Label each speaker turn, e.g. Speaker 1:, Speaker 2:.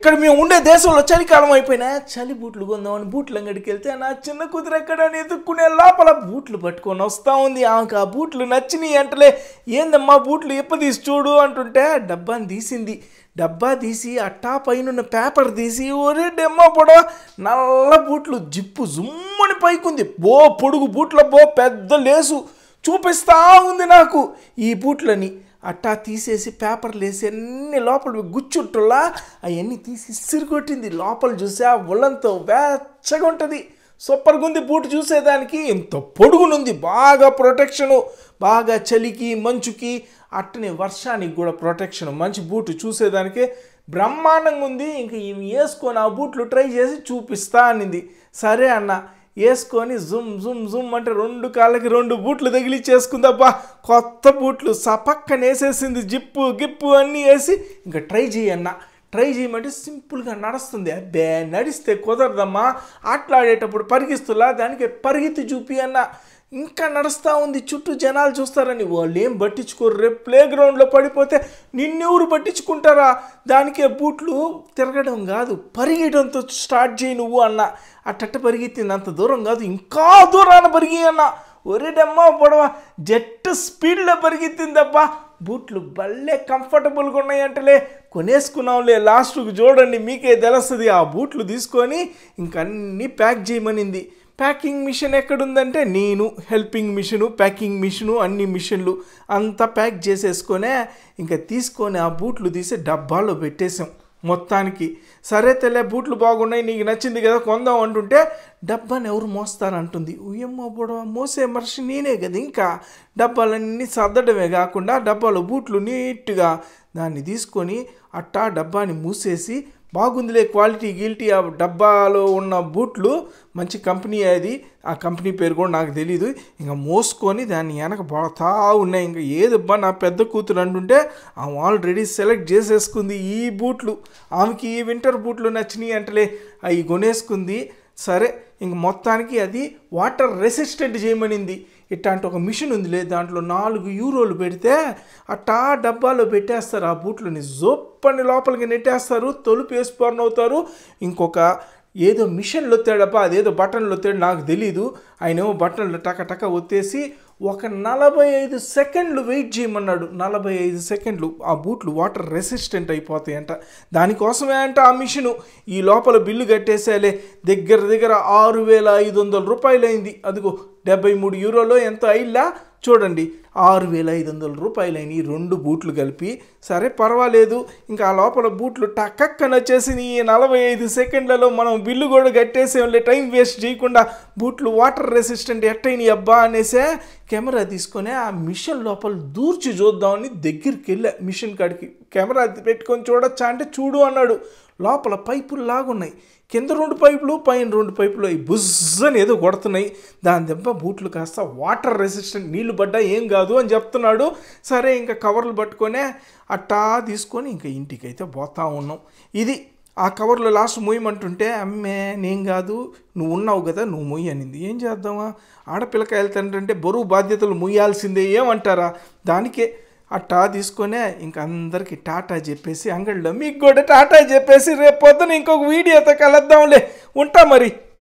Speaker 1: ఇక్కడ మేము ఉండే దేశంలో చలికాలం అయిపోయినా చలి బూట్లు కొందామని బూట్ల అంగడికి వెళ్తే నా చిన్న కూతురు ఎక్కడని ఎదుక్కునే లోపల బూట్లు పట్టుకొని వస్తూ ఉంది. ఆమెకు ఆ బూట్లు నచ్చినాయి అంటలే, ఏందమ్మా బూట్లు ఎప్పదీసి చూడు అంటుంటే డబ్బాని తీసింది. డబ్బా తీసి అట్టా పైన పేపర్ తీసి ఒరే డెమ్మ పొడవ నల్ల బూట్లు జిప్పు జుమ్మని పైకుంది. పొడుగు బూట్ల పెద్ద లేసు చూపిస్తూ ఉంది నాకు ఈ బూట్లని. అట్టా తీసేసి పేపర్లు వేసి అన్ని లోపల గుచ్చుట్టులా అవన్నీ తీసి సిరిగొట్టింది. లోపల చూసే ఆ ఒళ్ళంతో వెచ్చగా ఉంటుంది. సూపర్గా ఉంది బూట్ చూసేదానికి. ఇంత పొడుగునుంది, బాగా ప్రొటెక్షను, బాగా చలికి మంచుకి అట్టనే వర్షానికి కూడా ప్రొటెక్షన్. మంచి బూట్ చూసేదానికి బ్రహ్మాండంగా ఉంది. ఇంకా ఇవి వేసుకొని ఆ బూట్లు ట్రై చేసి చూపిస్తా అనింది. సరే అన్న వేసుకొని జుమ్ జుమ్ జుమ్ అంటే 2 కాళ్ళకి 2 బూట్లు తగిలిచ్చేసుకుందబ్బా. కొత్త బూట్లు సపక్కన వేసేసింది. జిప్పు గిప్పు అన్నీ వేసి ఇంకా ట్రై చేయన్న. ట్రై చేయమంటే సింపుల్గా నడుస్తుంది. అబ్బే నడిస్తే కుదరదమ్మా, ఆటలాడేటప్పుడు పరిగిస్తులా దానికి పరిగెత్తి చూపి అన్న. ఇంకా నడుస్తూ ఉంది. చుట్టూ జనాలు చూస్తారని వాళ్ళు ఏం పట్టించుకోరు. రేపు ప్లే గ్రౌండ్లో పడిపోతే నిన్నెవరు పట్టించుకుంటారా? దానికే బూట్లు తిరగడం కాదు, పరిగెడంతో స్టార్ట్ చేయి నువ్వు అన్న. అట్ట పరిగెత్తింది. అంత దూరం కాదు, ఇంకా దూరాన పరిగి అన్న. ఒరేడమ్మా పొడవ జెట్ స్పీడ్లో పరిగెత్తిందబ్బా. బూట్లు భలే కంఫర్టబుల్గా ఉన్నాయంటలే, కొనేసుకున్నాంలే. లాస్ట్కి చూడండి మీకే తెలుస్తుంది. ఆ బూట్లు తీసుకొని ఇంకన్నీ ప్యాక్ చేయమనింది. ప్యాకింగ్ మిషన్ ఎక్కడుందంటే నేను హెల్పింగ్ మిషను, ప్యాకింగ్ మిషను, అన్ని మిషన్లు అంతా ప్యాక్ చేసేసుకొనే ఇంకా తీసుకొని ఆ బూట్లు తీసి డబ్బాలో పెట్టేసాం మొత్తానికి. సరే తెలే బూట్లు బాగున్నాయి, నీకు నచ్చింది కదా కొందాం అంటుంటే డబ్బాని ఎవరు మోస్తారంటుంది. ఉయ్యమ్మ పొడవ మోసే మనిషి నేనే కదా. ఇంకా డబ్బాలన్నీ సర్దడమే కాకుండా డబ్బాలో బూట్లు నీట్గా దాన్ని తీసుకొని అట్టా డబ్బాని మూసేసి, బాగుందిలే క్వాలిటీ గిల్టీ ఆ డబ్బాలో ఉన్న బూట్లు మంచి కంపెనీ అది, ఆ కంపెనీ పేరు కూడా నాకు తెలీదు. ఇంకా మోసుకొని దాన్ని వెనక పోతా ఉన్నాయి. ఇంకా ఏదబ్బా నా పెద్ద కూతురు అంటుంటే ఆమె ఆల్రెడీ సెలెక్ట్ చేసేసుకుంది ఈ బూట్లు. ఆమెకి ఈ వింటర్ బూట్లు నచ్చినాయి అంటలే, అవి కొనేసుకుంది. సరే ఇంక మొత్తానికి అది వాటర్ రెసిస్టెంట్ చేయమనింది. ఇట్లాంటి ఒక మిషన్ ఉందిలే, దాంట్లో 4 యూరోలు పెడితే అట్టా డబ్బాలో పెట్టేస్తారు. ఆ బూట్లని జొప్పని లోపలికి నెట్టేస్తారు, తొలుపు వేసి బర్న్ అవుతారు. ఇంకొక ఏదో మిషన్లు ఒత్తాడబ్బా, అదేదో బటన్లు ఒత్తాడు నాకు తెలీదు. ఆయనేమో బటన్లు టక ఒత్తేసి ఒక 45 సెకండ్లు వెయిట్ చేయమన్నాడు. 45 సెకండ్లు ఆ బూట్లు వాటర్ రెసిస్టెంట్ అయిపోతాయంట. దానికోసమే అంట ఆ మిషను. ఈ లోపల బిల్లు కట్టేసేలే, దగ్గర 6,500 రూపాయలు అయింది. అదిగో 73 యూరోలో ఎంత అయిల్లా చూడండి, 6,500 రూపాయలు అయినాయి 2 బూట్లు కలిపి. సరే పర్వాలేదు, ఇంకా ఆ లోపల బూట్లు టక్కన వచ్చేసి ఈ 45 సెకండ్లలో మనం బిల్లు కూడా కట్టేసేంలే, టైం వేస్ట్ చేయకుండా. బూట్లు వాటర్ రెసిస్టెంట్ ఎట్టయినాయి అబ్బా అనేసే కెమెరా తీసుకొని ఆ మిషన్ లోపల దూర్చి చూద్దామని దగ్గరికి వెళ్ళా. మిషన్ కాడికి కెమెరా పెట్టుకొని చూడొచ్చా అంటే చూడు అన్నాడు. లోపల పైపులు లాగున్నాయి, కింద 2 పైపులు పైన 2 పైపులు, అవి బుజ్జని ఏదో కొడుతున్నాయి. దాని దెబ్బ బూట్లు కాస్త వాటర్ రెసిస్టెంట్, నీళ్లు పడ్డా ఏం కాదు అని చెప్తున్నాడు. సరే ఇంకా కవర్లు పట్టుకొనే అట్టా తీసుకొని ఇంకా ఇంటికైతే పోతా ఉన్నాం. ఇది ఆ కవర్లో లాస్ట్ మొయ్యమంటుంటే అమ్మే నేను కాదు నువ్వు ఉన్నావు కదా నువ్వు మొయ్యి అనింది. ఏం చేద్దామా, ఆడపిల్లకాయలు తండ్రి బరువు బాధ్యతలు మొయ్యాల్సిందే ఏమంటారా. దానికే అట్టా తీసుకొనే ఇంక అందరికీ టాటా చెప్పేసి అంగడిలో మీకు కూడా టాటా చెప్పేసి రేపు పొద్దున ఇంకొక వీడియోతో కలుద్దాంలే. ఉంటా మరి.